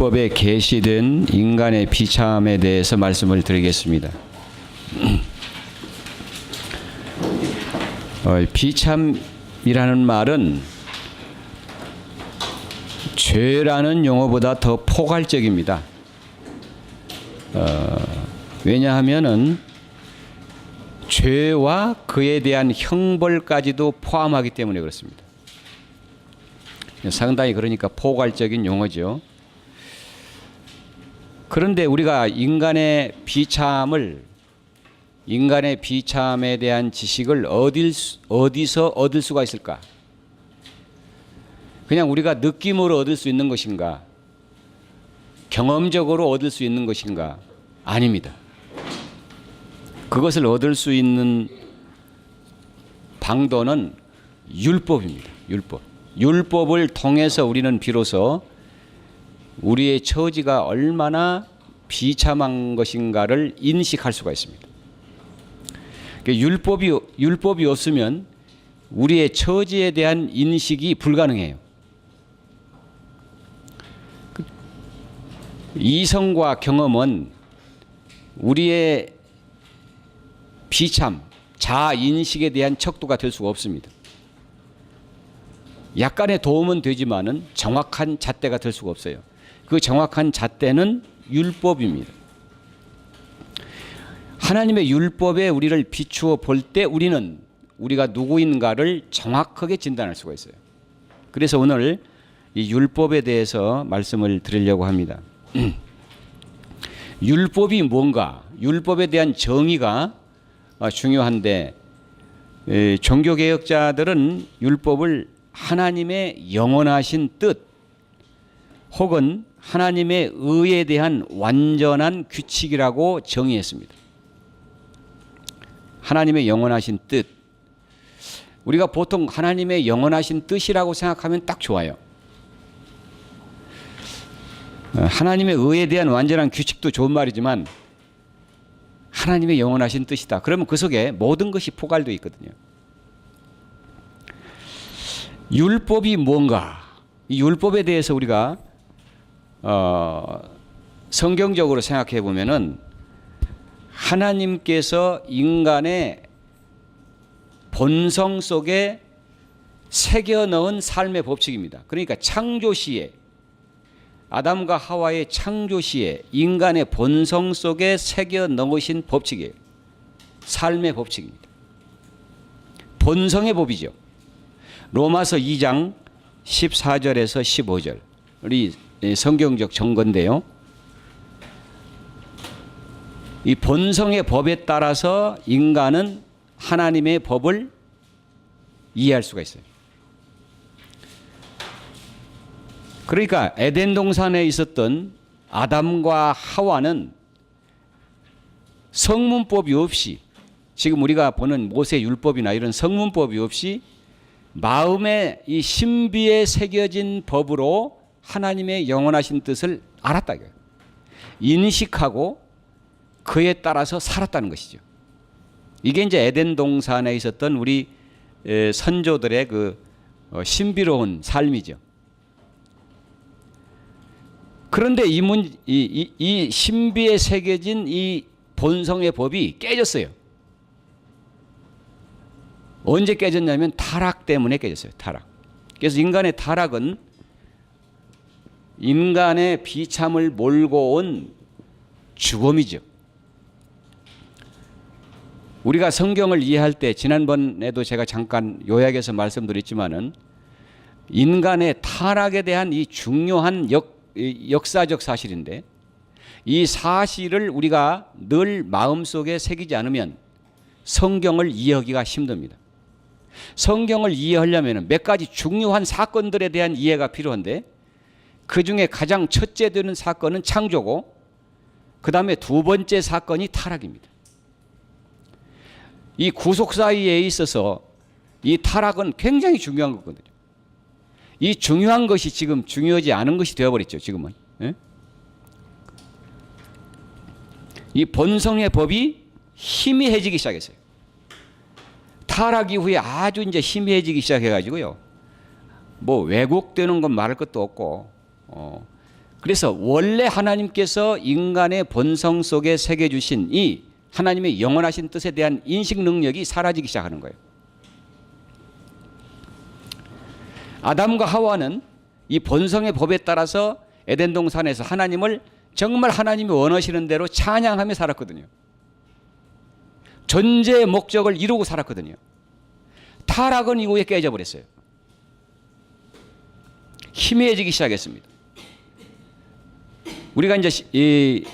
율법에 계시된 인간의 비참에 대해서 말씀을 드리겠습니다. 비참이라는 말은 죄라는 용어보다 더 포괄적입니다. 왜냐하면은 죄와 그에 대한 형벌까지도 포함하기 때문에 그렇습니다. 상당히 그러니까 포괄적인 용어죠. 그런데 우리가 인간의 비참에 대한 지식을 어디서 얻을 수가 있을까? 그냥 우리가 느낌으로 얻을 수 있는 것인가? 경험적으로 얻을 수 있는 것인가? 아닙니다. 그것을 얻을 수 있는 방도는 율법입니다. 율법을 통해서 우리는 비로소 우리의 처지가 얼마나 비참한 것인가를 인식할 수가 있습니다. 율법이 없으면 우리의 처지에 대한 인식이 불가능해요. 이성과 경험은 우리의 비참, 자인식에 대한 척도가 될 수가 없습니다. 약간의 도움은 되지만은 정확한 잣대가 될 수가 없어요. 그 정확한 잣대는 율법입니다. 하나님의 율법에 우리를 비추어 볼 때 우리는 우리가 누구인가를 정확하게 진단할 수가 있어요. 그래서 오늘 이 율법에 대해서 말씀을 드리려고 합니다. 율법이 뭔가? 율법에 대한 정의가 중요한데 종교개혁자들은 율법을 하나님의 영원하신 뜻 혹은 하나님의 의에 대한 완전한 규칙이라고 정의했습니다. 하나님의 영원하신 뜻. 우리가 보통 하나님의 영원하신 뜻이라고 생각하면 딱 좋아요. 하나님의 의에 대한 완전한 규칙도 좋은 말이지만 하나님의 영원하신 뜻이다. 그러면 그 속에 모든 것이 포괄되어 있거든요. 율법이 뭔가? 이 율법에 대해서 우리가 성경적으로 생각해 보면은 하나님께서 인간의 본성 속에 새겨 넣은 삶의 법칙입니다. 그러니까 창조시에 아담과 하와의 창조시에 인간의 본성 속에 새겨 넣으신 법칙이에요. 삶의 법칙입니다. 본성의 법이죠. 로마서 2장 14절에서 15절 우리 성경적 정건데요. 이 본성의 법에 따라서 인간은 하나님의 법을 이해할 수가 있어요. 그러니까 에덴 동산에 있었던 아담과 하와는 성문법이 없이 지금 우리가 보는 모세 율법이나 이런 성문법이 없이 마음의 이 신비에 새겨진 법으로 하나님의 영원하신 뜻을 알았다. 인식하고 그에 따라서 살았다는 것이죠. 이게 이제 에덴 동산에 있었던 우리 선조들의 그 신비로운 삶이죠. 그런데 이 신비에 새겨진 이 본성의 법이 깨졌어요. 언제 깨졌냐면 타락 때문에 깨졌어요. 타락. 그래서 인간의 타락은 인간의 비참을 몰고 온 죽음이죠. 우리가 성경을 이해할 때 지난번에도 제가 잠깐 요약해서 말씀드렸지만은 인간의 타락에 대한 이 중요한 역사적 사실인데 이 사실을 우리가 늘 마음속에 새기지 않으면 성경을 이해하기가 힘듭니다. 성경을 이해하려면 몇 가지 중요한 사건들에 대한 이해가 필요한데 그 중에 가장 첫째 되는 사건은 창조고 그 다음에 두 번째 사건이 타락입니다. 이 구속 사이에 있어서 이 타락은 굉장히 중요한 거거든요. 이 중요한 것이 지금 중요하지 않은 것이 되어버렸죠. 지금은. 예? 이 본성의 법이 희미해지기 시작했어요. 타락 이후에 아주 이제 희미해지기 시작해가지고요. 뭐 왜곡되는 건 말할 것도 없고, 그래서 원래 하나님께서 인간의 본성 속에 새겨주신 이 하나님의 영원하신 뜻에 대한 인식 능력이 사라지기 시작하는 거예요. 아담과 하와는 이 본성의 법에 따라서 에덴 동산에서 하나님을 정말 하나님이 원하시는 대로 찬양하며 살았거든요. 존재의 목적을 이루고 살았거든요. 타락은 이후에 깨져버렸어요. 희미해지기 시작했습니다. 우리가 이제 이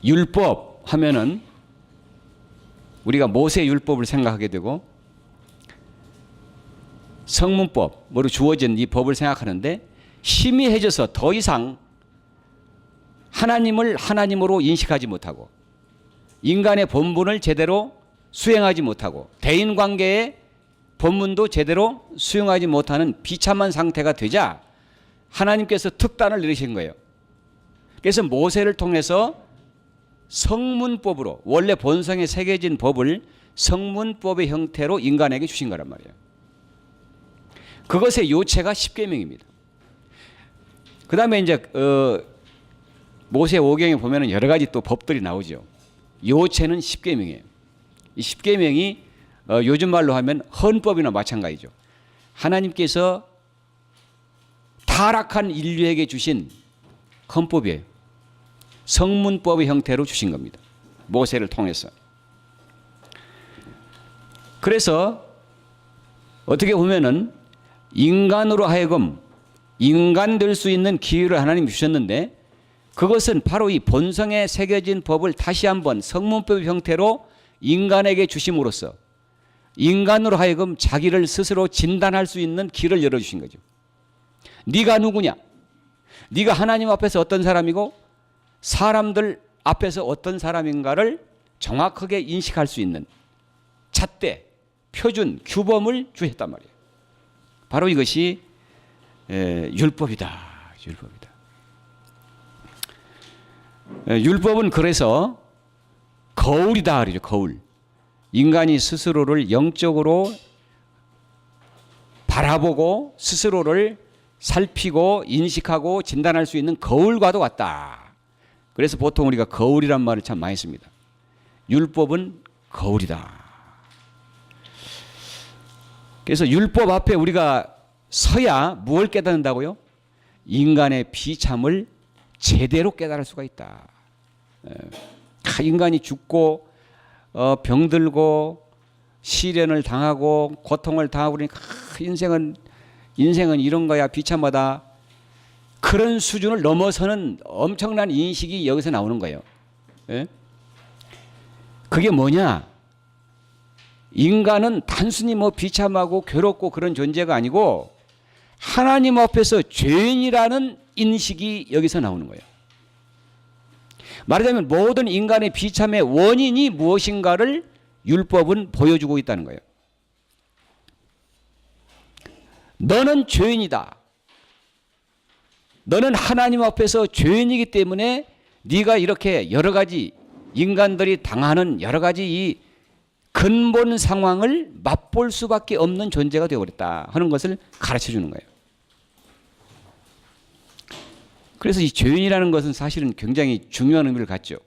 율법 하면은 우리가 모세 율법을 생각하게 되고 성문법으로 주어진 이 법을 생각하는데 희미해져서 더 이상 하나님을 하나님으로 인식하지 못하고 인간의 본분을 제대로 수행하지 못하고 대인관계의 본문도 제대로 수용하지 못하는 비참한 상태가 되자 하나님께서 특단을 내리신 거예요. 그래서 모세를 통해서 성문법으로 원래 본성에 새겨진 법을 성문법의 형태로 인간에게 주신 거란 말이에요. 그것의 요체가 십계명입니다. 그 다음에 이제 모세 오경에 보면은 여러 가지 또 법들이 나오죠. 요체는 십계명이에요. 이 십계명이 요즘 말로 하면 헌법이나 마찬가지죠. 하나님께서 타락한 인류에게 주신 헌법이에요. 성문법의 형태로 주신 겁니다. 모세를 통해서. 그래서 어떻게 보면은 인간으로 하여금 인간 될 수 있는 기회를 하나님이 주셨는데 그것은 바로 이 본성에 새겨진 법을 다시 한번 성문법의 형태로 인간에게 주심으로써 인간으로 하여금 자기를 스스로 진단할 수 있는 길을 열어주신 거죠. 네가 누구냐? 네가 하나님 앞에서 어떤 사람이고 사람들 앞에서 어떤 사람인가를 정확하게 인식할 수 있는 잣대, 표준, 규범을 주셨단 말이에요. 바로 이것이 율법이다. 율법이다. 율법은 그래서 거울이다 그러죠. 거울. 인간이 스스로를 영적으로 바라보고 스스로를 살피고 인식하고 진단할 수 있는 거울과도 같다. 그래서 보통 우리가 거울이란 말을 참 많이 씁니다. 율법은 거울이다. 그래서 율법 앞에 우리가 서야 무엇을 깨닫는다고요? 인간의 비참을 제대로 깨달을 수가 있다. 인간이 죽고 병들고 시련을 당하고 고통을 당하고 그러니까 인생은 이런 거야 비참하다. 그런 수준을 넘어서는 엄청난 인식이 여기서 나오는 거예요. 예? 그게 뭐냐? 인간은 단순히 뭐 비참하고 괴롭고 그런 존재가 아니고 하나님 앞에서 죄인이라는 인식이 여기서 나오는 거예요. 말하자면 모든 인간의 비참의 원인이 무엇인가를 율법은 보여주고 있다는 거예요. 너는 죄인이다. 너는 하나님 앞에서 죄인이기 때문에 네가 이렇게 여러 가지 인간들이 당하는 여러 가지 이 근본 상황을 맛볼 수밖에 없는 존재가 되어버렸다 하는 것을 가르쳐 주는 거예요. 그래서 이 죄인이라는 것은 사실은 굉장히 중요한 의미를 갖죠.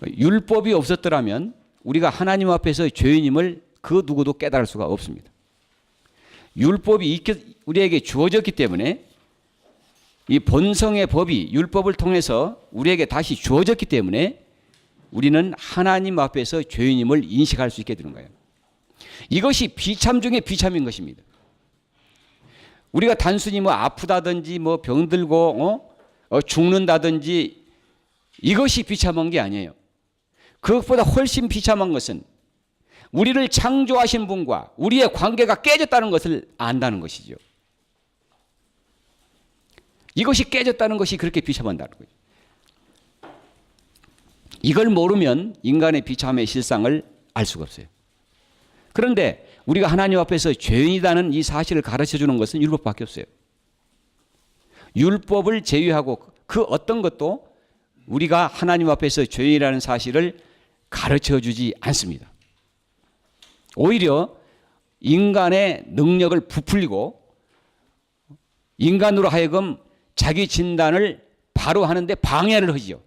율법이 없었더라면 우리가 하나님 앞에서 죄인임을 그 누구도 깨달을 수가 없습니다. 율법이 우리에게 주어졌기 때문에 이 본성의 법이 율법을 통해서 우리에게 다시 주어졌기 때문에 우리는 하나님 앞에서 죄인임을 인식할 수 있게 되는 거예요. 이것이 비참 중에 비참인 것입니다. 우리가 단순히 뭐 아프다든지 뭐 병들고 죽는다든지 이것이 비참한 게 아니에요. 그것보다 훨씬 비참한 것은 우리를 창조하신 분과 우리의 관계가 깨졌다는 것을 안다는 것이죠. 이것이 깨졌다는 것이 그렇게 비참하다는 거예요. 이걸 모르면 인간의 비참의 실상을 알 수가 없어요. 그런데 우리가 하나님 앞에서 죄인이라는 이 사실을 가르쳐 주는 것은 율법밖에 없어요. 율법을 제외하고 그 어떤 것도 우리가 하나님 앞에서 죄인이라는 사실을 가르쳐 주지 않습니다. 오히려 인간의 능력을 부풀리고 인간으로 하여금 자기 진단을 바로 하는데 방해를 하지요.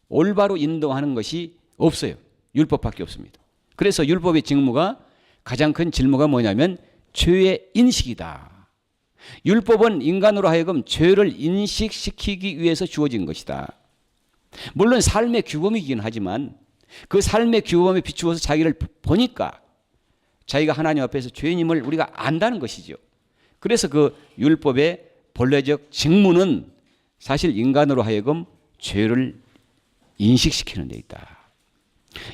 올바로 인도하는 것이 없어요. 율법밖에 없습니다. 그래서 율법의 직무가, 가장 큰 직무가 뭐냐면 죄의 인식이다. 율법은 인간으로 하여금 죄를 인식시키기 위해서 주어진 것이다. 물론 삶의 규범이긴 하지만 그 삶의 규범에 비추어서 자기를 보니까 자기가 하나님 앞에서 죄인임을 우리가 안다는 것이죠. 그래서 그 율법의 본래적 직무는 사실 인간으로 하여금 죄를 인식시키는 데 있다.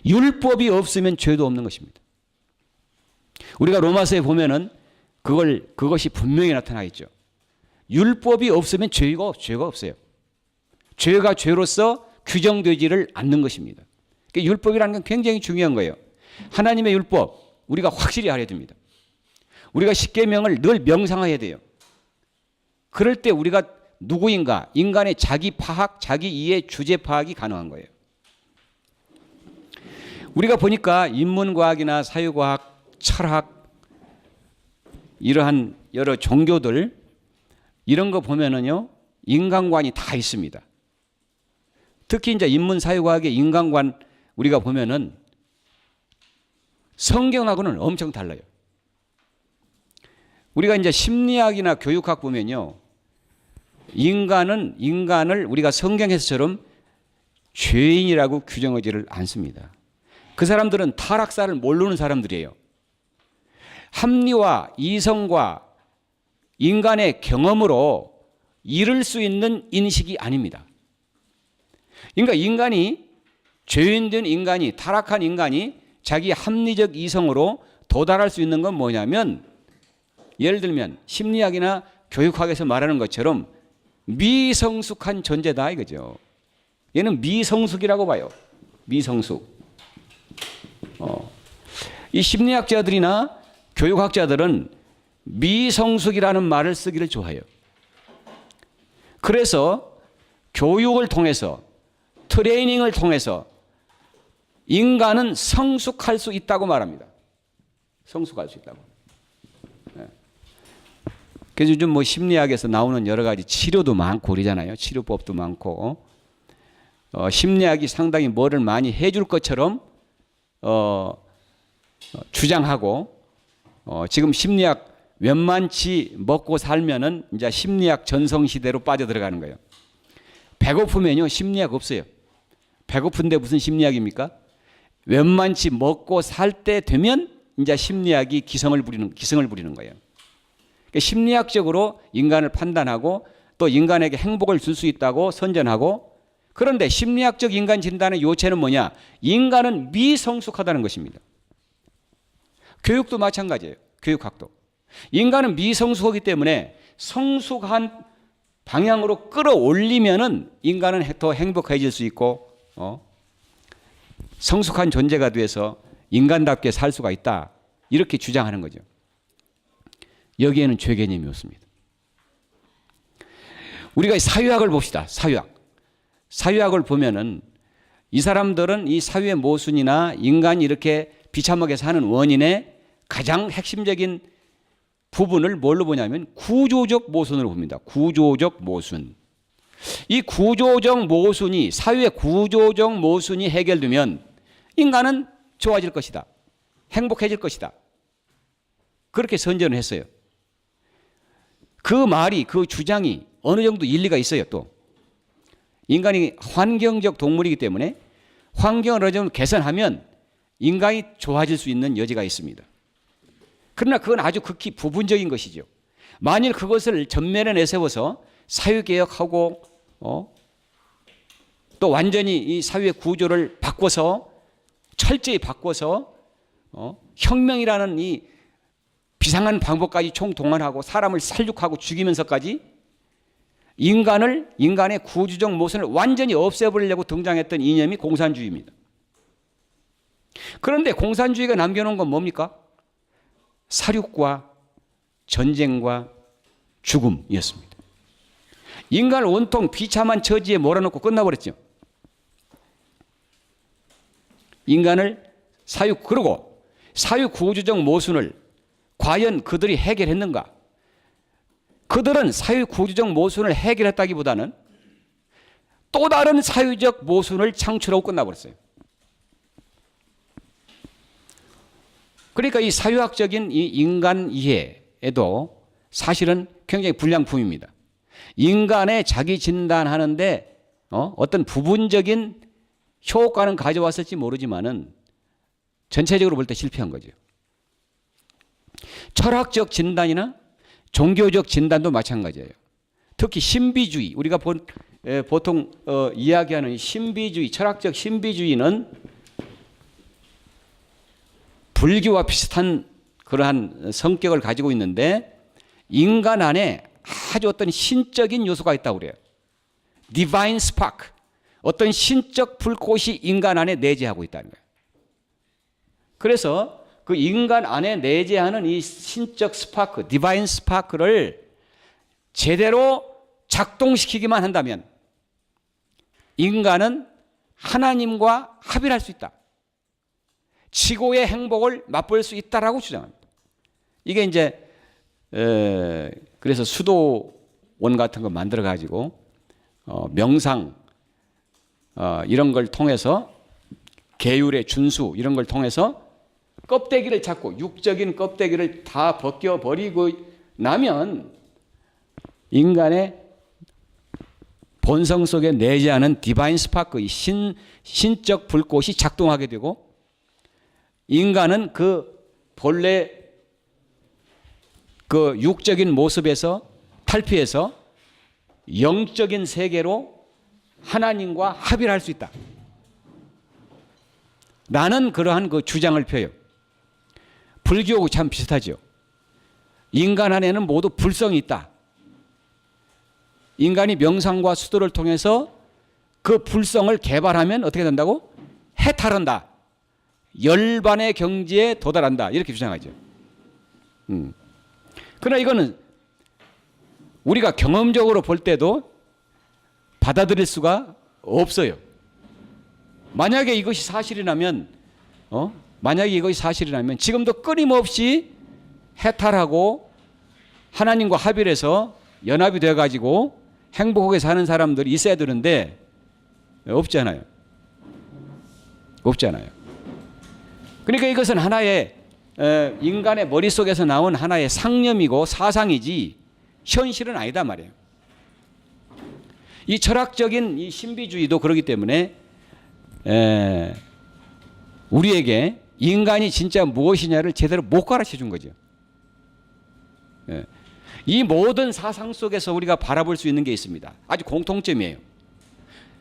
율법이 없으면 죄도 없는 것입니다. 우리가 로마서에 보면은 그것이 분명히 나타나겠죠. 율법이 없으면 죄가 없어요. 죄가 죄로서 규정되지를 않는 것입니다. 그러니까 율법이라는 건 굉장히 중요한 거예요. 하나님의 율법 우리가 확실히 알아야 됩니다. 우리가 십계명을 늘 명상해야 돼요. 그럴 때 우리가 누구인가, 인간의 자기 파악, 자기 이해, 주제 파악이 가능한 거예요. 우리가 보니까 인문과학이나 사회과학, 철학, 이러한 여러 종교들 이런 거 보면은요, 인간관이 다 있습니다. 특히 이제 인문사회과학의 인간관 우리가 보면은 성경하고는 엄청 달라요. 우리가 이제 심리학이나 교육학 보면요, 인간을 우리가 성경에서처럼 죄인이라고 규정하지를 않습니다. 그 사람들은 타락사를 모르는 사람들이에요. 합리와 이성과 인간의 경험으로 이룰 수 있는 인식이 아닙니다. 그러니까 인간이, 죄인된 인간이, 타락한 인간이 자기 합리적 이성으로 도달할 수 있는 건 뭐냐면, 예를 들면 심리학이나 교육학에서 말하는 것처럼 미성숙한 존재다 이거죠. 얘는 미성숙이라고 봐요. 미성숙. 이 심리학자들이나 교육학자들은 미성숙이라는 말을 쓰기를 좋아해요. 그래서 교육을 통해서, 트레이닝을 통해서 인간은 성숙할 수 있다고 말합니다. 성숙할 수 있다고. 그래서 요즘 뭐 심리학에서 나오는 여러 가지 치료도 많고 그러잖아요. 치료법도 많고. 심리학이 상당히 뭐를 많이 해줄 것처럼 주장하고, 지금 심리학 웬만치 먹고 살면은 이제 심리학 전성시대로 빠져들어가는 거예요. 배고프면요, 심리학 없어요. 배고픈데 무슨 심리학입니까? 웬만치 먹고 살 때 되면 이제 심리학이 기승을 부리는 거예요. 그러니까 심리학적으로 인간을 판단하고 또 인간에게 행복을 줄 수 있다고 선전하고, 그런데 심리학적 인간 진단의 요체는 뭐냐? 인간은 미성숙하다는 것입니다. 교육도 마찬가지예요. 교육학도. 인간은 미성숙하기 때문에 성숙한 방향으로 끌어올리면은 인간은 더 행복해질 수 있고, 성숙한 존재가 돼서 인간답게 살 수가 있다. 이렇게 주장하는 거죠. 여기에는 죄 개념이 없습니다. 우리가 사유학을 봅시다. 사유학을 보면은 이 사람들은 이 사유의 모순이나 인간이 이렇게 비참하게 사는 원인의 가장 핵심적인 부분을 뭘로 보냐면 구조적 모순으로 봅니다. 구조적 모순. 이 구조적 모순이, 사유의 구조적 모순이 해결되면 인간은 좋아질 것이다. 행복해질 것이다. 그렇게 선전을 했어요. 그 말이, 그 주장이 어느 정도 일리가 있어요. 또 인간이 환경적 동물이기 때문에 환경을 어느 정도 개선하면 인간이 좋아질 수 있는 여지가 있습니다. 그러나 그건 아주 극히 부분적인 것이죠. 만일 그것을 전면에 내세워서 사회개혁하고 또 완전히 이 사회 구조를 바꿔서, 철저히 바꿔서 혁명이라는 이 비상한 방법까지 총동원하고 사람을 살육하고 죽이면서까지 인간의 구조적 모순을 완전히 없애버리려고 등장했던 이념이 공산주의입니다. 그런데 공산주의가 남겨놓은 건 뭡니까? 살육과 전쟁과 죽음이었습니다. 인간을 온통 비참한 처지에 몰아넣고 끝나버렸죠. 인간을 그리고 사육 구조적 모순을 과연 그들이 해결했는가? 그들은 사회구조적 모순을 해결했다기보다는 또 다른 사회적 모순을 창출하고 끝나버렸어요. 그러니까 이 사회학적인 이 인간 이해에도 사실은 굉장히 불량품입니다. 인간의 자기 진단하는데 어떤 부분적인 효과는 가져왔을지 모르지만은 전체적으로 볼 때 실패한 거죠. 철학적 진단이나 종교적 진단도 마찬가지예요. 특히 신비주의, 우리가 보통 이야기하는 신비주의, 철학적 신비주의는 불교와 비슷한 그러한 성격을 가지고 있는데 인간 안에 아주 어떤 신적인 요소가 있다고 그래요. Divine Spark, 어떤 신적 불꽃이 인간 안에 내재하고 있다는 거예요. 그래서 그 인간 안에 내재하는 이 신적 스파크, 디바인 스파크를 제대로 작동시키기만 한다면 인간은 하나님과 합일할 수 있다. 지구의 행복을 맛볼 수 있다라고 주장합니다. 이게 이제 그래서 수도원 같은 거 만들어 가지고 명상 이런 걸 통해서 계율의 준수 이런 걸 통해서 껍데기를 찾고 육적인 껍데기를 다 벗겨버리고 나면 인간의 본성 속에 내재하는 디바인 스파크, 신적 불꽃이 작동하게 되고 인간은 그 본래 그 육적인 모습에서 탈피해서 영적인 세계로 하나님과 합일할 수 있다. 라는 그러한 그 주장을 펴요. 불교하고 참 비슷하죠. 인간 안에는 모두 불성이 있다. 인간이 명상과 수도를 통해서 그 불성을 개발하면 어떻게 된다고? 해탈한다. 열반의 경지에 도달한다. 이렇게 주장하죠. 그러나 이거는 우리가 경험적으로 볼 때도 받아들일 수가 없어요. 만약에 이것이 사실이라면 지금도 끊임없이 해탈하고 하나님과 합일해서 연합이 되어가지고 행복하게 사는 사람들이 있어야 되는데 없잖아요. 그러니까 이것은 하나의 인간의 머릿속에서 나온 하나의 상념이고 사상이지 현실은 아니다 말이에요. 이 철학적인 이 신비주의도 그렇기 때문에 우리에게 인간이 진짜 무엇이냐를 제대로 못 가르쳐 준 거죠. 이 모든 사상 속에서 우리가 바라볼 수 있는 게 있습니다. 아주 공통점이에요.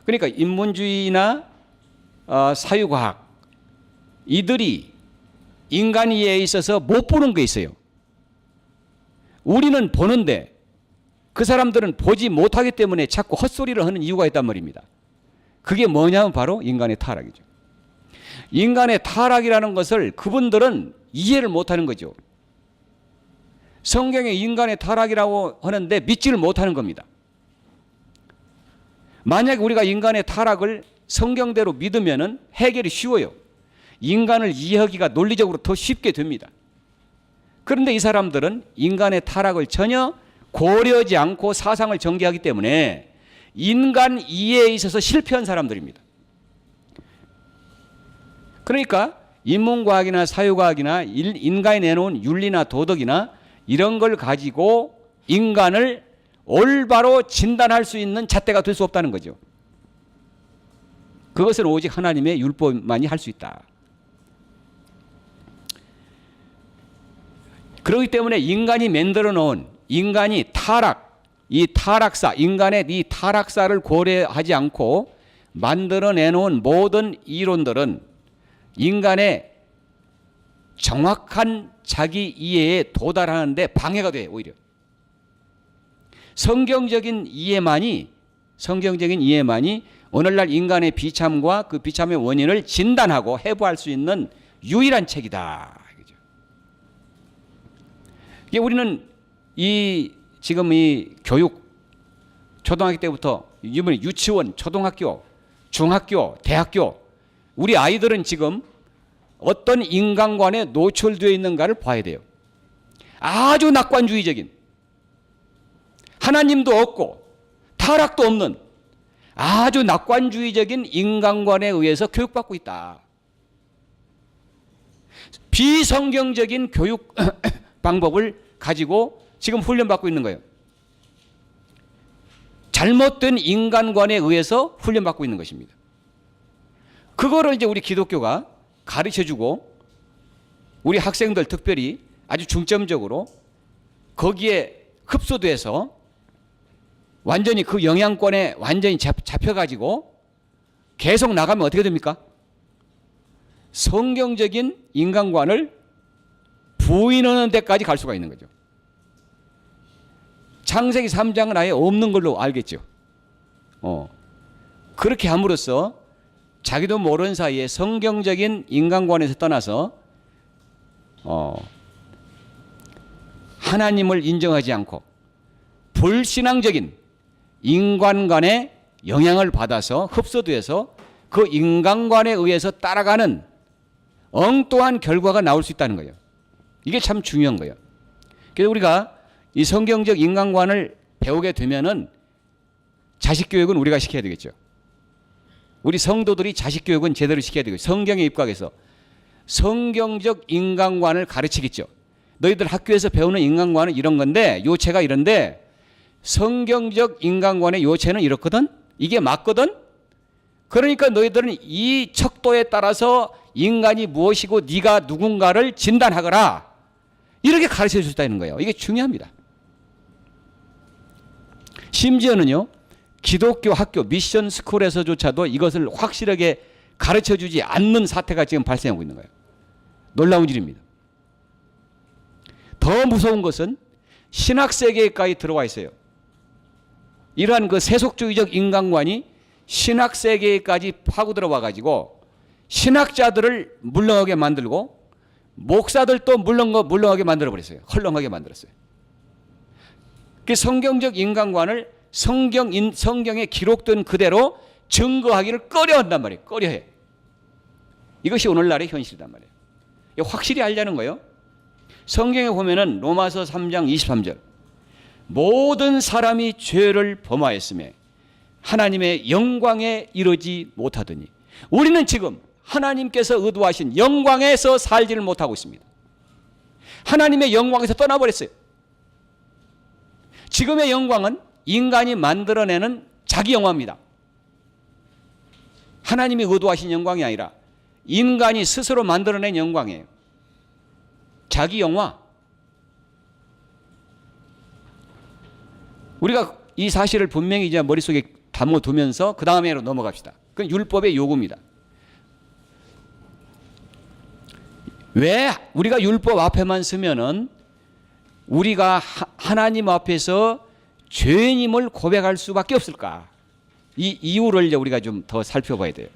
그러니까 인문주의나 사유과학 이들이 인간 이해에 있어서 못 보는 게 있어요. 우리는 보는데 그 사람들은 보지 못하기 때문에 자꾸 헛소리를 하는 이유가 있단 말입니다. 그게 뭐냐면 바로 인간의 타락이죠. 인간의 타락이라는 것을 그분들은 이해를 못하는 거죠. 성경에 인간의 타락이라고 하는데 믿지를 못하는 겁니다. 만약 우리가 인간의 타락을 성경대로 믿으면 해결이 쉬워요. 인간을 이해하기가 논리적으로 더 쉽게 됩니다. 그런데 이 사람들은 인간의 타락을 전혀 고려하지 않고 사상을 전개하기 때문에 인간 이해에 있어서 실패한 사람들입니다. 그러니까 인문과학이나 사유과학이나 인간이 내놓은 윤리나 도덕이나 이런 걸 가지고 인간을 올바로 진단할 수 있는 잣대가 될 수 없다는 거죠. 그것은 오직 하나님의 율법만이 할 수 있다. 그렇기 때문에 인간이 만들어 놓은 인간이 이 타락사, 인간의 이 타락사를 고려하지 않고 만들어 내놓은 모든 이론들은 인간의 정확한 자기 이해에 도달하는데 방해가 돼, 오히려. 성경적인 이해만이 오늘날 인간의 비참과 그 비참의 원인을 진단하고 해부할 수 있는 유일한 책이다. 이게 우리는 지금 이 교육, 초등학교 때부터 유치원, 초등학교, 중학교, 대학교, 우리 아이들은 지금 어떤 인간관에 노출되어 있는가를 봐야 돼요. 아주 낙관주의적인, 하나님도 없고 타락도 없는 아주 낙관주의적인 인간관에 의해서 교육받고 있다. 비성경적인 교육 방법을 가지고 지금 훈련받고 있는 거예요. 잘못된 인간관에 의해서 훈련받고 있는 것입니다. 그거를 이제 우리 기독교가 가르쳐주고 우리 학생들 특별히 아주 중점적으로 거기에 흡수돼서 완전히 그 영향권에 완전히 잡혀가지고 계속 나가면 어떻게 됩니까? 성경적인 인간관을 부인하는 데까지 갈 수가 있는 거죠. 창세기 3장은 아예 없는 걸로 알겠죠. 그렇게 함으로써 자기도 모르는 사이에 성경적인 인간관에서 떠나서 하나님을 인정하지 않고 불신앙적인 인간관에 영향을 받아서 흡수돼서 그 인간관에 의해서 따라가는 엉뚱한 결과가 나올 수 있다는 거예요. 이게 참 중요한 거예요. 그래서 우리가 이 성경적 인간관을 배우게 되면은 자식 교육은 우리가 시켜야 되겠죠. 우리 성도들이 자식 교육은 제대로 시켜야 되겠죠. 성경에 입각해서 성경적 인간관을 가르치겠죠. 너희들 학교에서 배우는 인간관은 이런 건데 요체가 이런데 성경적 인간관의 요체는 이렇거든. 이게 맞거든. 그러니까 너희들은 이 척도에 따라서 인간이 무엇이고 네가 누군가를 진단하거라. 이렇게 가르쳐 줄 수 있다는 거예요. 이게 중요합니다. 심지어는요. 기독교 학교 미션 스쿨에서조차도 이것을 확실하게 가르쳐 주지 않는 사태가 지금 발생하고 있는 거예요. 놀라운 일입니다. 더 무서운 것은 신학 세계까지 들어와 있어요. 이러한 그 세속주의적 인간관이 신학 세계까지 파고 들어와 가지고 신학자들을 물렁하게 만들고 목사들도 물렁하게 만들어 버렸어요. 헐렁하게 만들었어요. 그 성경적 인간관을 성경에 기록된 그대로 증거하기를 꺼려한단 말이에요. 꺼려해. 이것이 오늘날의 현실이란 말이에요. 확실히 알자는 거예요. 성경에 보면은 로마서 3장 23절 모든 사람이 죄를 범하였음에 하나님의 영광에 이르지 못하더니 우리는 지금 하나님께서 의도하신 영광에서 살지를 못하고 있습니다. 하나님의 영광에서 떠나버렸어요. 지금의 영광은 인간이 만들어내는 자기 영화입니다. 하나님이 의도하신 영광이 아니라 인간이 스스로 만들어낸 영광이에요. 자기 영화. 우리가 이 사실을 분명히 이제 머릿속에 담아두면서 그 다음에로 넘어갑시다. 그건 율법의 요구입니다. 왜 우리가 율법 앞에만 서면은 우리가 하나님 앞에서 죄인임을 고백할 수밖에 없을까? 이 이유를 이제 우리가 좀 더 살펴봐야 돼요.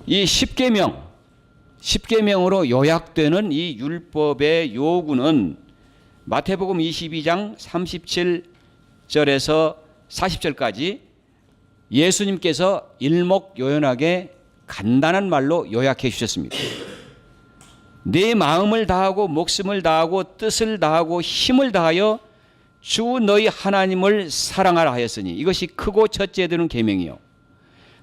이 십계명으로 요약되는 이 율법의 요구는 마태복음 22장 37절에서 40절까지 예수님께서 일목요연하게 간단한 말로 요약해 주셨습니다. 네 마음을 다하고 목숨을 다하고 뜻을 다하고 힘을 다하여 주 너희 하나님을 사랑하라 하였으니 이것이 크고 첫째 되는 계명이요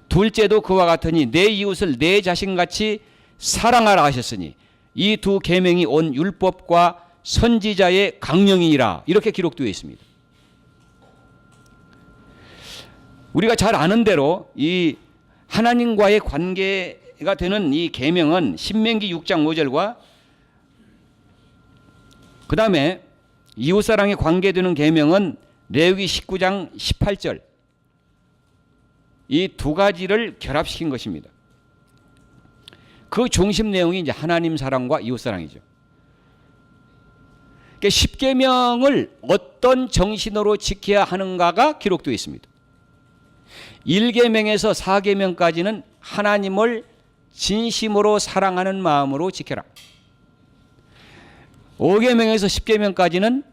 둘째도 그와 같으니 내 이웃을 내 자신같이 사랑하라 하셨으니 이 두 계명이 온 율법과 선지자의 강령이니라 이렇게 기록되어 있습니다. 우리가 잘 아는 대로 이 하나님과의 관계가 되는 이 계명은 신명기 6장 5절과 그 다음에 이웃사랑에 관계되는 계명은 레위기 19장 18절 이 두 가지를 결합시킨 것입니다. 그 중심 내용이 이제 하나님 사랑과 이웃 사랑이죠. 그러니까 십계명을 어떤 정신으로 지켜야 하는가가 기록되어 있습니다. 1계명에서 4계명까지는 하나님을 진심으로 사랑하는 마음으로 지켜라. 5계명에서 10계명까지는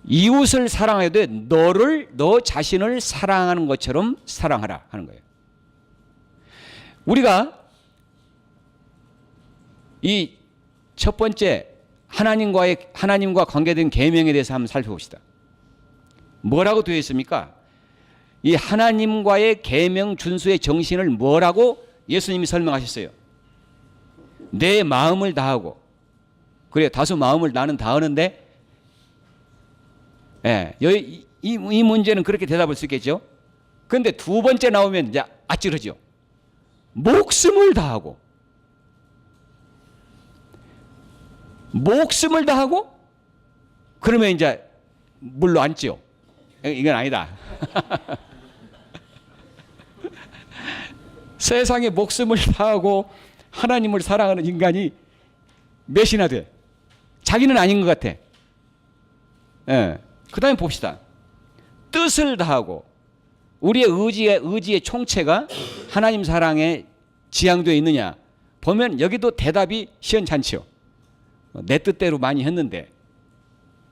이웃을 사랑해야 돼. 너 자신을 사랑하는 것처럼 사랑하라 하는 거예요. 우리가 이 첫 번째 하나님과 관계된 계명에 대해서 한번 살펴봅시다. 뭐라고 되어 있습니까? 이 하나님과의 계명 준수의 정신을 뭐라고 예수님이 설명하셨어요? 내 마음을 다하고. 그래, 다소 마음을 나는 다하는데, 예, 이 문제는 그렇게 대답할 수 있겠죠. 그런데 두 번째 나오면 이제 아찔하죠. 목숨을 다하고. 목숨을 다하고? 그러면 이제 물로 앉죠. 이건 아니다. 세상에 목숨을 다하고 하나님을 사랑하는 인간이 몇이나 돼? 자기는 아닌 것 같아. 예. 그 다음에 봅시다. 뜻을 다하고. 우리의 의지의 총체가 하나님 사랑에 지향되어 있느냐 보면 여기도 대답이 시원찮죠. 내 뜻대로 많이 했는데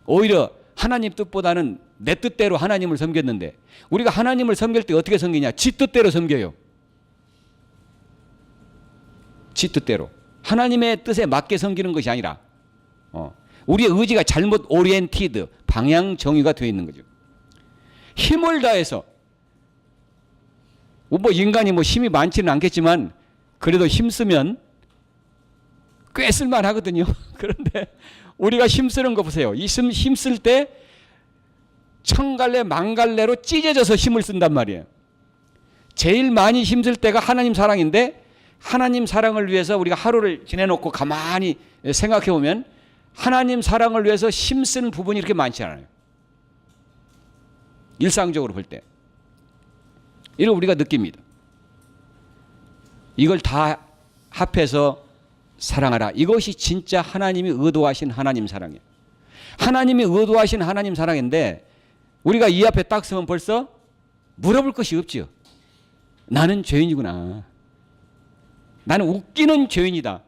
오히려 하나님 뜻보다는 내 뜻대로 하나님을 섬겼는데, 우리가 하나님을 섬길 때 어떻게 섬기냐? 지 뜻대로 섬겨요. 지 뜻대로. 하나님의 뜻에 맞게 섬기는 것이 아니라 우리의 의지가 잘못 오리엔티드, 방향 정의가 되어 있는 거죠. 힘을 다해서, 뭐 인간이 뭐 힘이 많지는 않겠지만 그래도 힘쓰면 꽤 쓸만하거든요. 그런데 우리가 힘쓰는 거 보세요. 힘쓸 때 천갈래 만갈래로 찢어져서 힘을 쓴단 말이에요. 제일 많이 힘쓸 때가 하나님 사랑인데, 하나님 사랑을 위해서 우리가 하루를 지내놓고 가만히 생각해 보면 하나님 사랑을 위해서 힘쓰는 부분이 이렇게 많지 않아요. 일상적으로 볼 때. 이걸 우리가 느낍니다. 이걸 다 합해서 사랑하라. 이것이 진짜 하나님이 의도하신 하나님 사랑이에요. 하나님이 의도하신 하나님 사랑인데 우리가 이 앞에 딱 서면 벌써 물어볼 것이 없죠. 나는 죄인이구나. 나는 웃기는 죄인이다.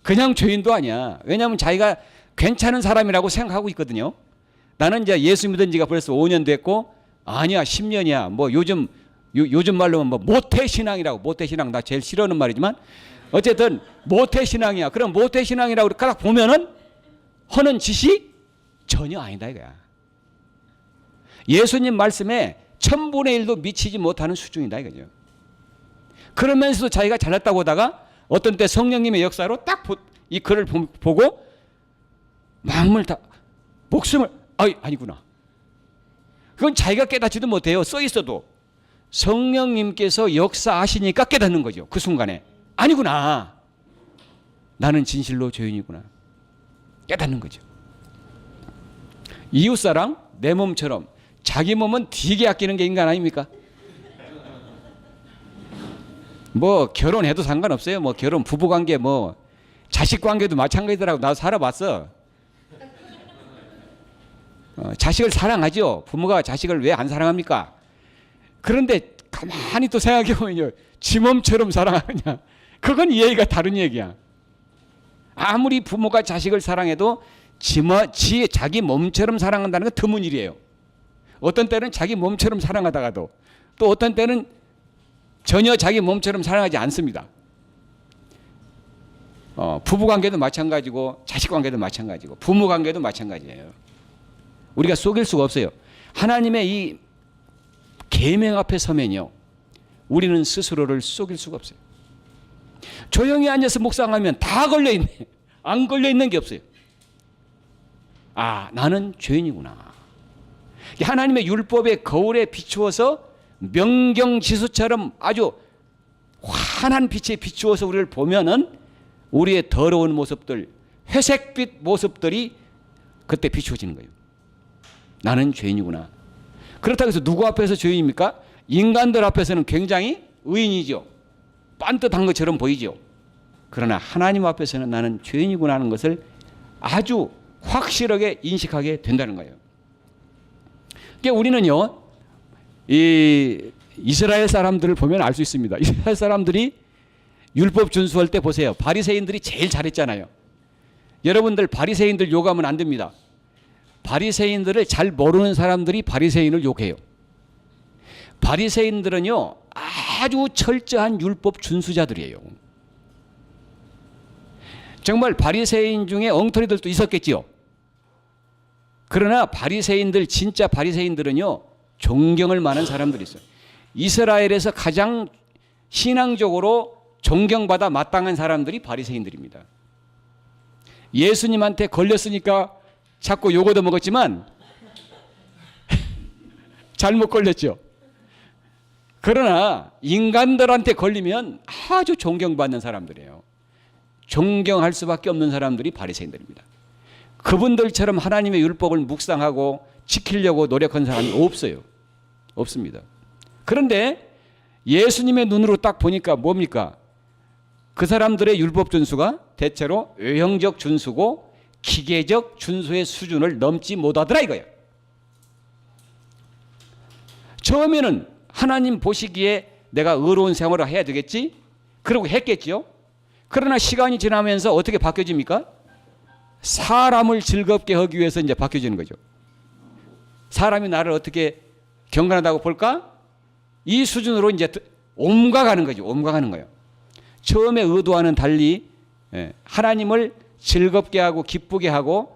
그냥 죄인도 아니야. 왜냐하면 자기가 괜찮은 사람이라고 생각하고 있거든요. 나는 이제 예수 믿은 지가 벌써 5년 됐고, 아니야 10년이야. 뭐 요즘 말로는 뭐 모태신앙이라고. 모태신앙 나 제일 싫어하는 말이지만 어쨌든 모태신앙이야. 그럼 모태신앙이라고 딱 보면은 하는 짓이 전혀 아니다 이거야. 예수님 말씀에 1000분의 1도 미치지 못하는 수준이다 이거죠. 그러면서도 자기가 잘났다고 하다가 어떤 때 성령님의 역사로 딱 이 글을 보고 마음을 다, 목숨을, 아니구나. 그건 자기가 깨닫지도 못해요. 써 있어도. 성령님께서 역사하시니까 깨닫는 거죠. 그 순간에. 아니구나. 나는 진실로 죄인이구나. 깨닫는 거죠. 이웃사랑, 내 몸처럼. 자기 몸은 되게 아끼는 게 인간 아닙니까? 뭐 결혼해도 상관없어요. 뭐 결혼, 부부관계, 뭐 자식관계도 마찬가지더라고. 나도 살아봤어. 자식을 사랑하죠. 부모가 자식을 왜 안 사랑합니까? 그런데 가만히 또 생각해보면요, 지 몸처럼 사랑하느냐, 그건 이해가 다른 얘기야. 아무리 부모가 자식을 사랑해도 자기 몸처럼 사랑한다는 건 드문 일이에요. 어떤 때는 자기 몸처럼 사랑하다가도 또 어떤 때는 전혀 자기 몸처럼 사랑하지 않습니다. 부부관계도 마찬가지고 자식관계도 마찬가지고 부모관계도 마찬가지예요. 우리가 속일 수가 없어요. 하나님의 이 계명 앞에 서면요, 우리는 스스로를 속일 수가 없어요. 조용히 앉아서 묵상하면 다 걸려있네. 안 걸려있는 게 없어요. 아, 나는 죄인이구나. 하나님의 율법의 거울에 비추어서 명경지수처럼 아주 환한 빛에 비추어서 우리를 보면은 우리의 더러운 모습들, 회색빛 모습들이 그때 비추어지는 거예요. 나는 죄인이구나. 그렇다고 해서 누구 앞에서 죄인입니까? 인간들 앞에서는 굉장히 의인이죠. 빤듯한 것처럼 보이죠. 그러나 하나님 앞에서는 나는 죄인이구나 하는 것을 아주 확실하게 인식하게 된다는 거예요. 그러니까 우리는요, 이 이스라엘 사람들을 보면 알 수 있습니다. 이스라엘 사람들이 율법 준수할 때 보세요. 바리새인들이 제일 잘했잖아요. 여러분들 바리새인들 욕하면 안 됩니다. 바리새인들을 잘 모르는 사람들이 바리새인을 욕해요. 바리새인들은요, 아주 철저한 율법 준수자들이에요. 정말 바리새인 중에 엉터리들도 있었겠지요. 그러나 바리새인들, 진짜 바리새인들은요, 존경을 많은 사람들이 있어요. 이스라엘에서 가장 신앙적으로 존경받아 마땅한 사람들이 바리새인들입니다. 예수님한테 걸렸으니까 자꾸 요거도 먹었지만 잘못 걸렸죠. 그러나 인간들한테 걸리면 아주 존경받는 사람들이에요. 존경할 수밖에 없는 사람들이 바리새인들입니다. 그분들처럼 하나님의 율법을 묵상하고 지키려고 노력한 사람이 없어요. 없습니다. 그런데 예수님의 눈으로 딱 보니까 뭡니까? 그 사람들의 율법 준수가 대체로 외형적 준수고 기계적 준수의 수준을 넘지 못하더라 이거예요. 처음에는 하나님 보시기에 내가 의로운 생활을 해야 되겠지? 그러고 했겠지요. 그러나 시간이 지나면서 어떻게 바뀌어집니까? 사람을 즐겁게 하기 위해서 이제 바뀌어지는 거죠. 사람이 나를 어떻게 경건하다고 볼까? 이 수준으로 이제 옮겨가는 거죠. 옮겨가는 거예요. 처음에 의도와는 달리 하나님을 즐겁게 하고 기쁘게 하고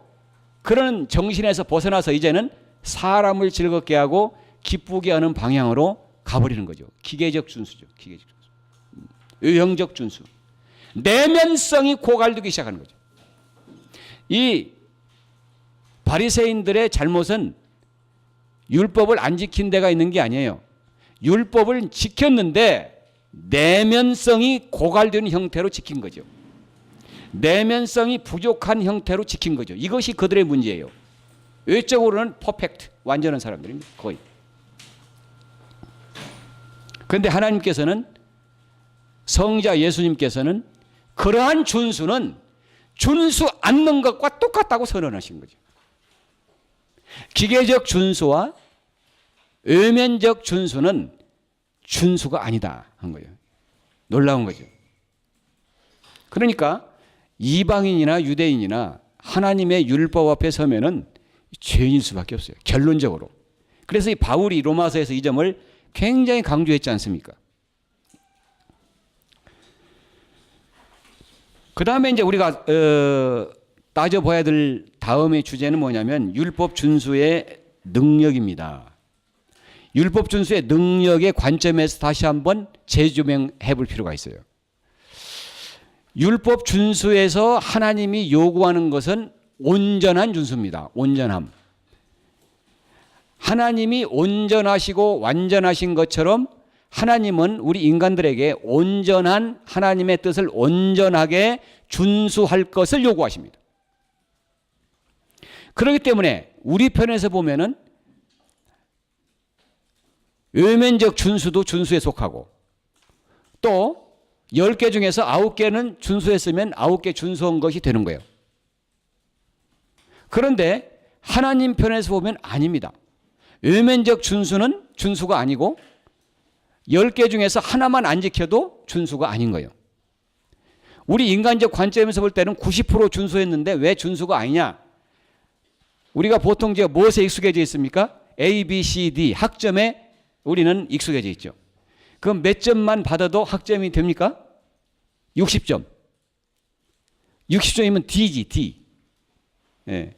그런 정신에서 벗어나서 이제는 사람을 즐겁게 하고 기쁘게 하는 방향으로 가버리는 거죠. 기계적 준수죠. 기계적 준수. 의형적 준수. 내면성이 고갈되기 시작하는 거죠. 이 바리새인들의 잘못은 율법을 안 지킨 데가 있는 게 아니에요. 율법을 지켰는데 내면성이 고갈된 형태로 지킨 거죠. 내면성이 부족한 형태로 지킨 거죠. 이것이 그들의 문제예요. 외적으로는 퍼펙트, 완전한 사람들입니다. 거의. 그런데 하나님께서는, 성자 예수님께서는 그러한 준수는 준수 않는 것과 똑같다고 선언하신 거죠. 기계적 준수와 외면적 준수는 준수가 아니다 한 거예요. 놀라운 거죠. 그러니까 이방인이나 유대인이나 하나님의 율법 앞에 서면은 죄인일 수밖에 없어요. 결론적으로. 그래서 이 바울이 로마서에서 이 점을 굉장히 강조했지 않습니까? 그 다음에 이제 우리가 따져봐야 될 다음의 주제는 뭐냐면 율법 준수의 능력입니다. 율법 준수의 능력의 관점에서 다시 한번 재조명해 볼 필요가 있어요. 율법 준수에서 하나님이 요구하는 것은 온전한 준수입니다. 온전함. 하나님이 온전하시고 완전하신 것처럼 하나님은 우리 인간들에게 온전한 하나님의 뜻을 온전하게 준수할 것을 요구하십니다. 그렇기 때문에 우리 편에서 보면은 외면적 준수도 준수에 속하고 또 10개 중에서 9개는 준수했으면 9개 준수한 것이 되는 거예요. 그런데 하나님 편에서 보면 아닙니다. 외면적 준수는 준수가 아니고 10개 중에서 하나만 안 지켜도 준수가 아닌 거예요. 우리 인간적 관점에서 볼 때는 90% 준수했는데 왜 준수가 아니냐? 우리가 보통 이제 무엇에 익숙해져 있습니까? A, B, C, D 학점에 우리는 익숙해져 있죠. 그럼 몇 점만 받아도 학점이 됩니까? 60점. 60점이면 D지, D. 예.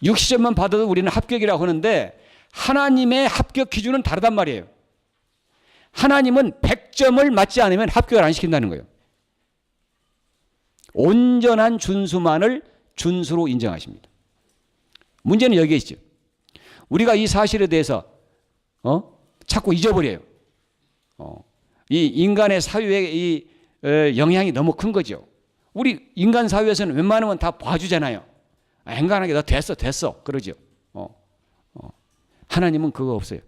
60점만 받아도 우리는 합격이라고 하는데 하나님의 합격 기준은 다르단 말이에요. 하나님은 100점을 맞지 않으면 합격을 안 시킨다는 거예요. 온전한 준수만을 준수로 인정하십니다. 문제는 여기에 있죠. 우리가 이 사실에 대해서 자꾸 잊어버려요. 이 인간의 사회에 이 영향이 너무 큰 거죠. 우리 인간 사회에서는 웬만하면 다 봐주잖아요. 행간하게 너 됐어 그러죠. 하나님은 그거 없어요.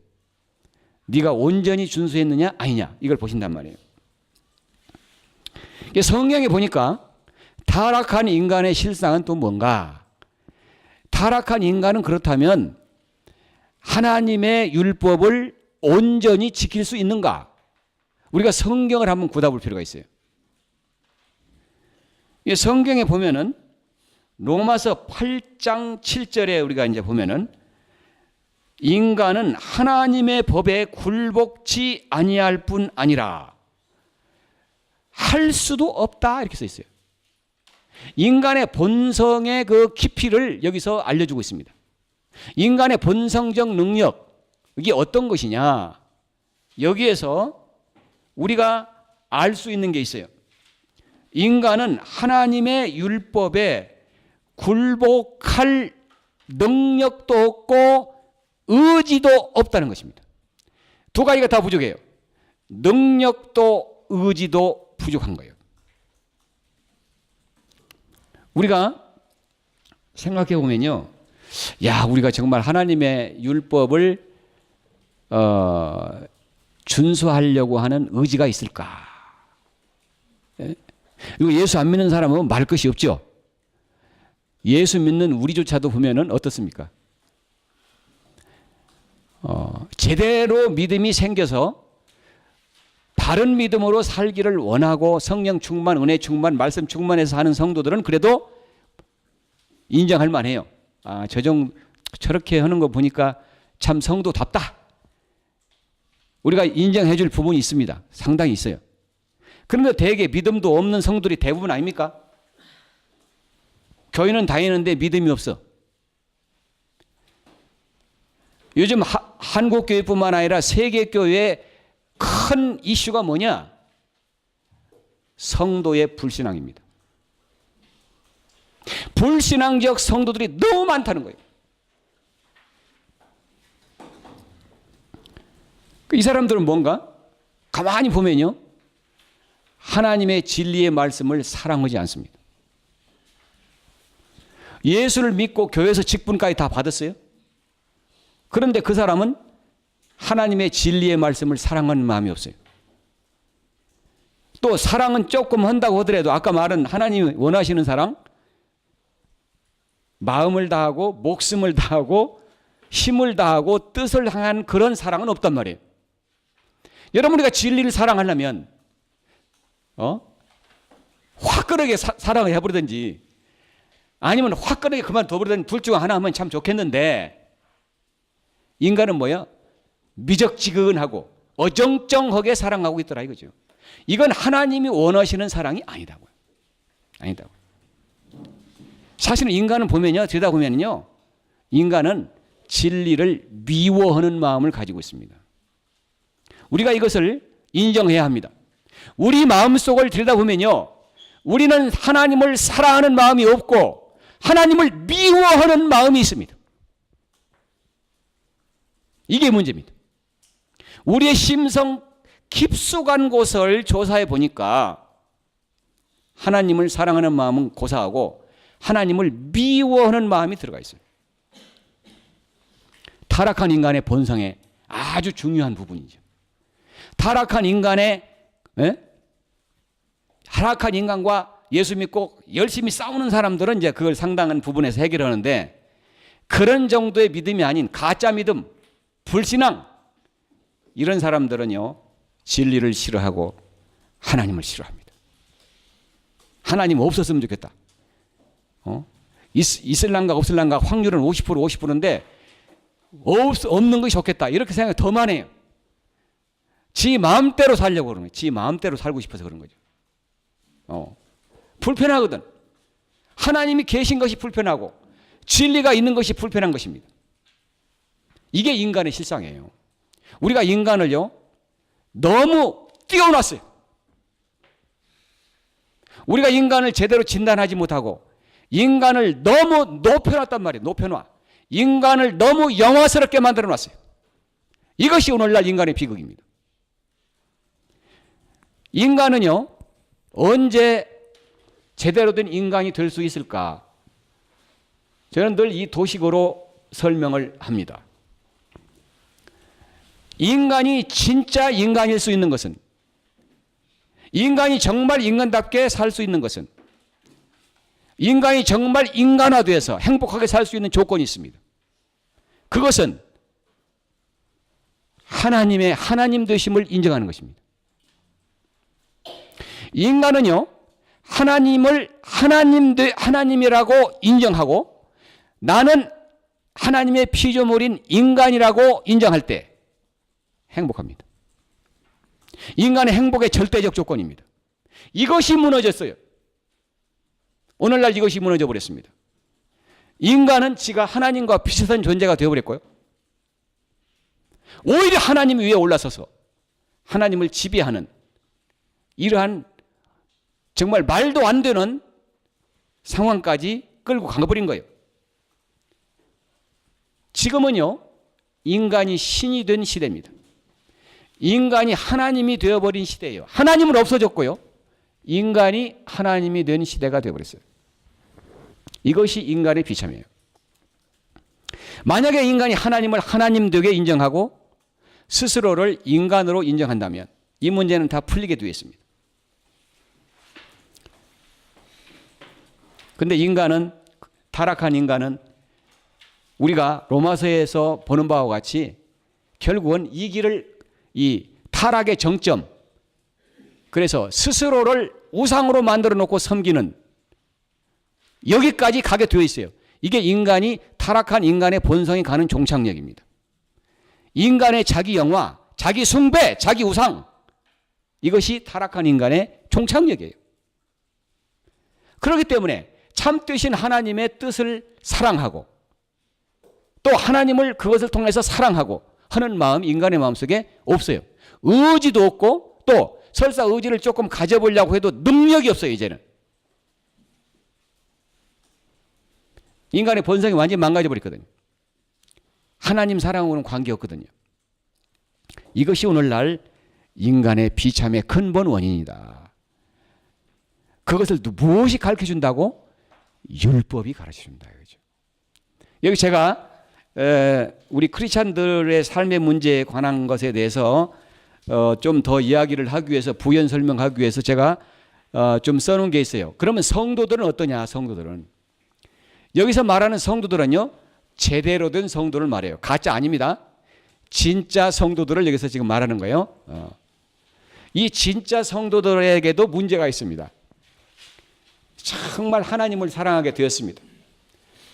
네가 온전히 준수했느냐 아니냐 이걸 보신단 말이에요. 성경에 보니까 타락한 인간의 실상은 또 뭔가? 타락한 인간은 그렇다면 하나님의 율법을 온전히 지킬 수 있는가? 우리가 성경을 한번 굳어볼 필요가 있어요. 성경에 보면은 로마서 8장 7절에 우리가 이제 보면은 인간은 하나님의 법에 굴복치 아니할 뿐 아니라 할 수도 없다 이렇게 써 있어요. 인간의 본성의 그 깊이를 여기서 알려주고 있습니다. 인간의 본성적 능력, 이게 어떤 것이냐? 여기에서 우리가 알 수 있는 게 있어요. 인간은 하나님의 율법에 굴복할 능력도 없고 의지도 없다는 것입니다. 두 가지가 다 부족해요. 능력도 의지도 부족한 거예요. 우리가 생각해 보면요, 야, 우리가 정말 하나님의 율법을 준수하려고 하는 의지가 있을까? 그리고 예수 안 믿는 사람은 말 것이 없죠. 예수 믿는 우리조차도 보면은 어떻습니까? 제대로 믿음이 생겨서 바른 믿음으로 살기를 원하고 성령 충만, 은혜 충만, 말씀 충만해서 하는 성도들은 그래도 인정할 만해요. 아, 저렇게 하는 거 보니까 참 성도답다. 우리가 인정해 줄 부분이 있습니다. 상당히 있어요. 그런데 대개 믿음도 없는 성도들이 대부분 아닙니까? 교회는 다니는데 믿음이 없어. 요즘 한국교회뿐만 아니라 세계교회의 큰 이슈가 뭐냐? 성도의 불신앙입니다. 불신앙적 성도들이 너무 많다는 거예요. 이 사람들은 뭔가? 가만히 보면요, 하나님의 진리의 말씀을 사랑하지 않습니다. 예수를 믿고 교회에서 직분까지 다 받았어요. 그런데 그 사람은 하나님의 진리의 말씀을 사랑하는 마음이 없어요. 또 사랑은 조금 한다고 하더라도 아까 말한 하나님이 원하시는 사랑, 마음을 다하고 목숨을 다하고 힘을 다하고 뜻을 향한 그런 사랑은 없단 말이에요. 여러분, 우리가 진리를 사랑하려면 화끈하게 사랑을 해버리든지 아니면 화끈하게 그만둬버리든지 둘 중 하나 하면 참 좋겠는데, 인간은 뭐야? 미적지근하고 어정쩡하게 사랑하고 있더라 이거죠. 이건 하나님이 원하시는 사랑이 아니다고요. 아니다고. 사실은 인간은 보면요, 들여다보면요, 인간은 진리를 미워하는 마음을 가지고 있습니다. 우리가 이것을 인정해야 합니다. 우리 마음속을 들여다보면요, 우리는 하나님을 사랑하는 마음이 없고 하나님을 미워하는 마음이 있습니다. 이게 문제입니다. 우리의 심성 깊숙한 곳을 조사해 보니까 하나님을 사랑하는 마음은 고사하고 하나님을 미워하는 마음이 들어가 있어요. 타락한 인간의 본성의 아주 중요한 부분이죠. 타락한 인간과 예수 믿고 열심히 싸우는 사람들은 이제 그걸 상당한 부분에서 해결하는데, 그런 정도의 믿음이 아닌 가짜 믿음, 불신앙, 이런 사람들은요, 진리를 싫어하고 하나님을 싫어합니다. 하나님 없었으면 좋겠다. 있을랑가 없을랑가 확률은 50% 50%인데 없는 것이 좋겠다, 이렇게 생각이 더 많아요. 지 마음대로 살려고 그러는 거예요. 지 마음대로 살고 싶어서 그런 거죠. 불편하거든. 하나님이 계신 것이 불편하고 진리가 있는 것이 불편한 것입니다. 이게 인간의 실상이에요. 우리가 인간을요, 너무 띄워놨어요. 우리가 인간을 제대로 진단하지 못하고 인간을 너무 높여놨단 말이에요. 높여놔. 인간을 너무 영화스럽게 만들어놨어요. 이것이 오늘날 인간의 비극입니다. 인간은요, 언제 제대로 된 인간이 될 수 있을까? 저는 늘 이 도식으로 설명을 합니다. 인간이 진짜 인간일 수 있는 것은, 인간이 정말 인간답게 살 수 있는 것은, 인간이 정말 인간화돼서 행복하게 살 수 있는 조건이 있습니다. 그것은 하나님의 하나님 되심을 인정하는 것입니다. 인간은요, 하나님을 하나님이라고 인정하고 나는 하나님의 피조물인 인간이라고 인정할 때 행복합니다. 인간의 행복의 절대적 조건입니다. 이것이 무너졌어요. 오늘날 이것이 무너져 버렸습니다. 인간은 지가 하나님과 비슷한 존재가 되어버렸고요. 오히려 하나님 위에 올라서서 하나님을 지배하는 이러한 정말 말도 안 되는 상황까지 끌고 가버린 거예요. 지금은요, 인간이 신이 된 시대입니다. 인간이 하나님이 되어버린 시대예요. 하나님은 없어졌고요. 인간이 하나님이 된 시대가 되어버렸어요. 이것이 인간의 비참이에요. 만약에 인간이 하나님을 하나님 되게 인정하고 스스로를 인간으로 인정한다면 이 문제는 다 풀리게 되어 있습니다. 근데 인간은, 타락한 인간은 우리가 로마서에서 보는 바와 같이 결국은 이 길을, 이 타락의 정점, 그래서 스스로를 우상으로 만들어 놓고 섬기는 여기까지 가게 되어 있어요. 이게 인간이, 타락한 인간의 본성이 가는 종착역입니다. 인간의 자기 영화, 자기 숭배, 자기 우상, 이것이 타락한 인간의 종착역이에요. 그렇기 때문에 참되신 하나님의 뜻을 사랑하고 또 하나님을 그것을 통해서 사랑하고 하는 마음 인간의 마음속에 없어요. 의지도 없고 또 설사 의지를 조금 가져보려고 해도 능력이 없어요. 이제는 인간의 본성이 완전히 망가져 버렸거든요. 하나님 사랑하고는 관계없거든요. 이것이 오늘날 인간의 비참의 근본 원인이다. 그것을 무엇이 가르쳐준다고? 율법이 가르쳐준다. 여기 제가 우리 크리스찬들의 삶의 문제에 관한 것에 대해서 좀 더 이야기를 하기 위해서, 부연 설명하기 위해서 제가 좀 써놓은 게 있어요. 그러면 성도들은 어떠냐? 성도들은, 여기서 말하는 성도들은요, 제대로 된 성도를 말해요. 가짜 아닙니다. 진짜 성도들을 여기서 지금 말하는 거예요. 이 진짜 성도들에게도 문제가 있습니다. 정말 하나님을 사랑하게 되었습니다.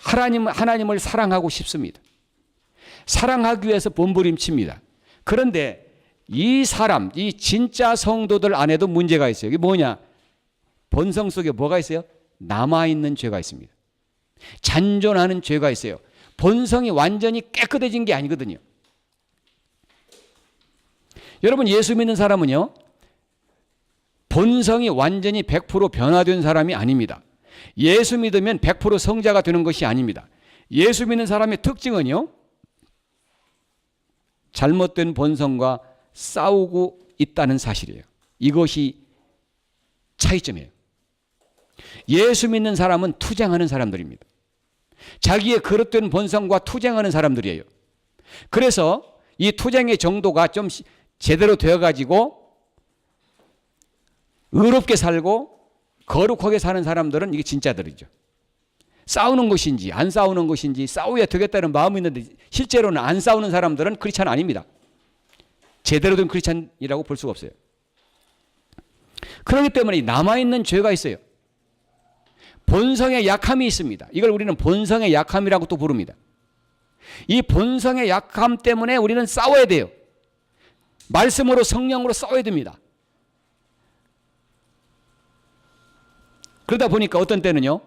하나님을 사랑하고 싶습니다. 사랑하기 위해서 몸부림칩니다. 그런데 이 사람, 이 진짜 성도들 안에도 문제가 있어요. 이게 뭐냐? 본성 속에 뭐가 있어요? 남아있는 죄가 있습니다. 잔존하는 죄가 있어요. 본성이 완전히 깨끗해진 게 아니거든요. 여러분, 예수 믿는 사람은요, 본성이 완전히 100% 변화된 사람이 아닙니다. 예수 믿으면 100% 성자가 되는 것이 아닙니다. 예수 믿는 사람의 특징은요, 잘못된 본성과 싸우고 있다는 사실이에요. 이것이 차이점이에요. 예수 믿는 사람은 투쟁하는 사람들입니다. 자기의 거릇된 본성과 투쟁하는 사람들이에요. 그래서 이 투쟁의 정도가 좀 제대로 되어가지고 의롭게 살고 거룩하게 사는 사람들은 이게 진짜들이죠. 싸우는 것인지 안 싸우는 것인지 싸워야 되겠다는 마음이 있는데 실제로는 안 싸우는 사람들은 크리스찬 아닙니다. 제대로 된 크리스찬이라고 볼 수가 없어요. 그렇기 때문에 남아있는 죄가 있어요. 본성의 약함이 있습니다. 이걸 우리는 본성의 약함이라고 또 부릅니다. 이 본성의 약함 때문에 우리는 싸워야 돼요. 말씀으로, 성령으로 싸워야 됩니다. 그러다 보니까 어떤 때는요,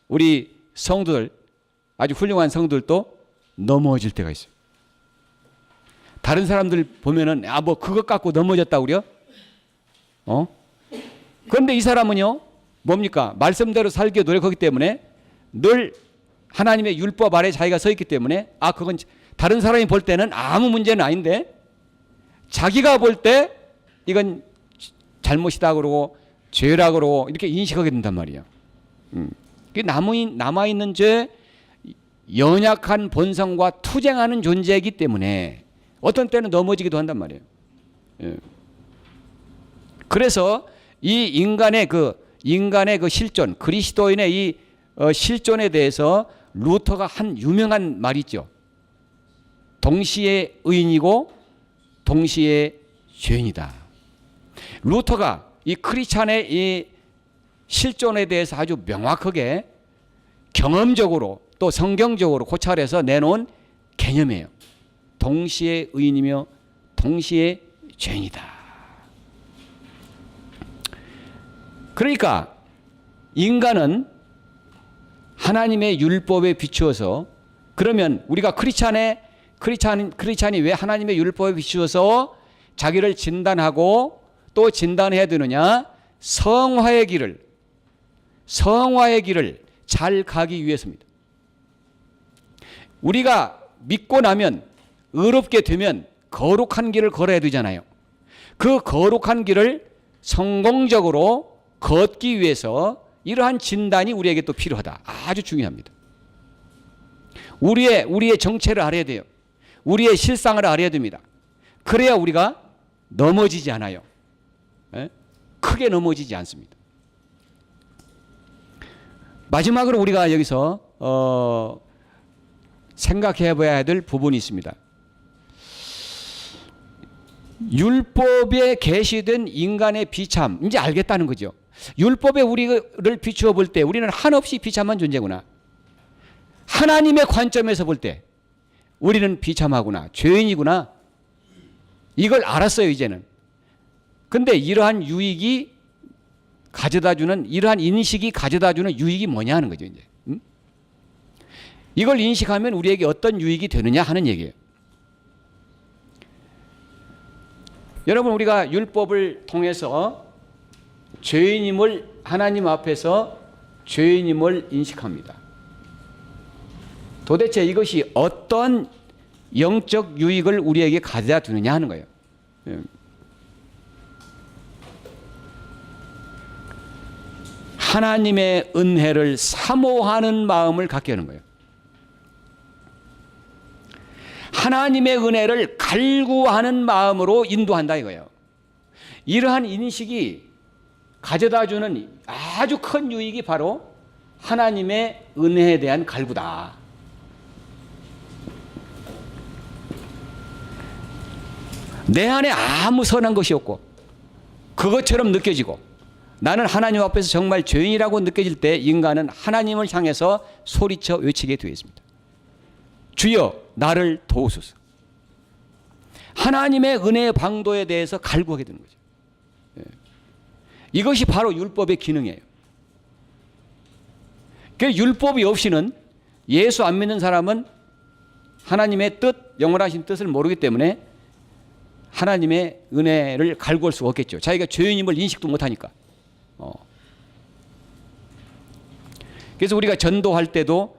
우리 성도들, 아주 훌륭한 성도들도 넘어질 때가 있어요. 다른 사람들 보면은 뭐 그것 갖고 넘어졌다 그래요? 그런데 이 사람은요, 뭡니까? 말씀대로 살기 노력하기 때문에 늘 하나님의 율법 아래 자기가 서 있기 때문에 그건 다른 사람이 볼 때는 아무 문제는 아닌데 자기가 볼 때 이건 잘못이다 그러고 죄라 그러고 이렇게 인식하게 된단 말이에요. 남아있는 죄, 연약한 본성과 투쟁하는 존재이기 때문에 어떤 때는 넘어지기도 한단 말이에요. 그래서 이 인간의 그 실존, 그리스도인의 이 실존에 대해서 루터가 한 유명한 말이 있죠. 동시에 의인이고 동시에 죄인이다. 루터가 이 크리스찬의 이 실존에 대해서 아주 명확하게 경험적으로 또 성경적으로 고찰해서 내놓은 개념이에요. 동시에 의인이며 동시에 죄인이다. 그러니까 인간은 하나님의 율법에 비추어서, 그러면 우리가 크리스찬이 왜 하나님의 율법에 비추어서 자기를 진단하고 또 진단해야 되느냐? 성화의 길을 잘 가기 위해서입니다. 우리가 믿고 나면, 의롭게 되면 거룩한 길을 걸어야 되잖아요. 그 거룩한 길을 성공적으로 걷기 위해서 이러한 진단이 우리에게 또 필요하다. 아주 중요합니다. 우리의 정체를 알아야 돼요. 우리의 실상을 알아야 됩니다. 그래야 우리가 넘어지지 않아요. 크게 넘어지지 않습니다. 마지막으로 우리가 여기서 생각해 봐야 될 부분이 있습니다. 율법에 계시된 인간의 비참, 이제 알겠다는 거죠. 율법에 우리를 비추어 볼 때 우리는 한없이 비참한 존재구나. 하나님의 관점에서 볼 때 우리는 비참하구나, 죄인이구나, 이걸 알았어요 이제는. 근데 이러한 인식이 가져다주는 유익이 뭐냐 하는 거죠 이제. 이걸 인식하면 우리에게 어떤 유익이 되느냐 하는 얘기예요. 여러분, 우리가 율법을 통해서 하나님 앞에서 죄인임을 인식합니다. 도대체 이것이 어떤 영적 유익을 우리에게 가져다 주느냐 하는 거예요. 하나님의 은혜를 사모하는 마음을 갖게 하는 거예요. 하나님의 은혜를 갈구하는 마음으로 인도한다 이거예요. 이러한 인식이 가져다주는 아주 큰 유익이 바로 하나님의 은혜에 대한 갈구다. 내 안에 아무 선한 것이 없고 그것처럼 느껴지고 나는 하나님 앞에서 정말 죄인이라고 느껴질 때 인간은 하나님을 향해서 소리쳐 외치게 되어 있습니다. 주여 나를 도우소서. 하나님의 은혜의 방도에 대해서 갈구하게 되는 거죠. 이것이 바로 율법의 기능이에요. 그 율법이 없이는, 예수 안 믿는 사람은 하나님의 뜻, 영원하신 뜻을 모르기 때문에 하나님의 은혜를 갈구할 수가 없겠죠. 자기가 죄인임을 인식도 못하니까. 그래서 우리가 전도할 때도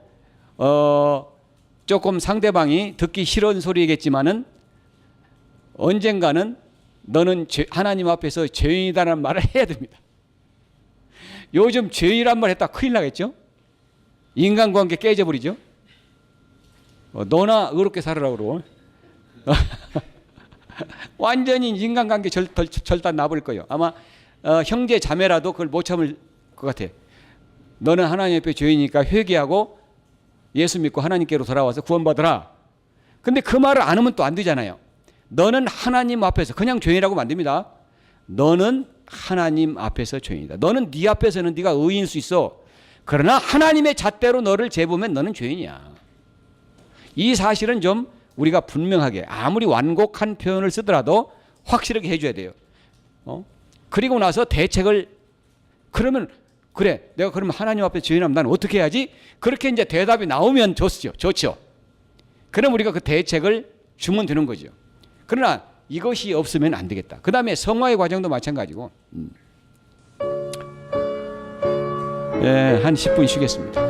조금 상대방이 듣기 싫은 소리겠지만은 언젠가는 너는 하나님 앞에서 죄인이다라는 말을 해야 됩니다. 요즘 죄인이란 말 했다 큰일 나겠죠? 인간관계 깨져버리죠? 너나 의롭게 살아라 그러고 완전히 인간관계 절단 나버릴 거예요. 아마 형제 자매라도 그걸 못 참을 것 같아. 너는 하나님 앞에 죄인이니까 회개하고 예수 믿고 하나님께로 돌아와서 구원받으라. 근데 그 말을 안 하면 또 안 되잖아요. 너는 하나님 앞에서, 그냥 죄인이라고 만듭니다. 너는 하나님 앞에서 죄인이다. 너는 네 앞에서는 네가 의인일 수 있어. 그러나 하나님의 잣대로 너를 재보면 너는 죄인이야. 이 사실은 좀 우리가 분명하게, 아무리 완곡한 표현을 쓰더라도 확실하게 해줘야 돼요. 그리고 나서 대책을, 그러면 그래 내가 그러면 하나님 앞에 죄인이라면 나는 어떻게 해야지? 그렇게 이제 대답이 나오면 좋죠. 그럼 우리가 그 대책을 주면 되는 거죠. 그러나 이것이 없으면 안 되겠다. 그 다음에 성화의 과정도 마찬가지고. 한 10분 쉬겠습니다.